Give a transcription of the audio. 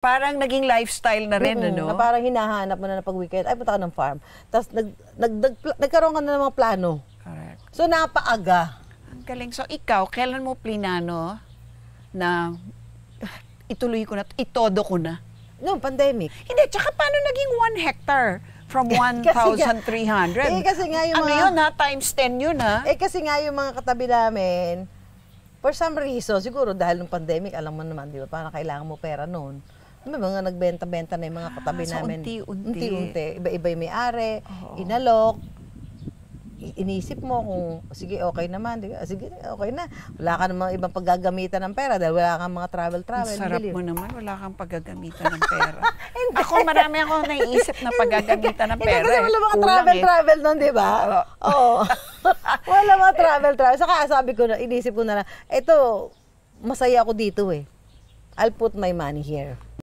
Parang naging lifestyle na rin, ano? Na parang hinahanap mo na pag weekend, ay punta ka ng farm. Tapos nagkaroon ka na ng mga plano. Correct. So napaaga. Ang galing. So ikaw, kailan mo plinano na ituloy ko na, itodo ko na? No, pandemic. Hindi, tsaka paano naging 1 hectare from 1,300? Kasi nga yung ano mga... yun ha? Times 10 yun ha? Kasi nga yung mga katabi namin, for some reason, siguro dahil ng pandemic, alam mo naman, di ba, parang kailangan mo pera noon. May mga nagbenta-benta na yung mga katabi namin. Unti-unti. Iba-iba yung may-ari, inalok. Inisip mo kung, sige, okay naman. Sige, okay na. Wala ka namang ibang paggagamitan ng pera dahil wala kang mga travel. Sarap mo naman, wala kang paggagamitan ng pera. Ako, marami akong naiisip na paggagamitan ng pera. Hindi, kasi wala mga travel nun, di ba? Oo. Wala mga travel. Saka sabi ko na, inisip ko na lang, eto, masaya ako dito eh. I'll put my money here.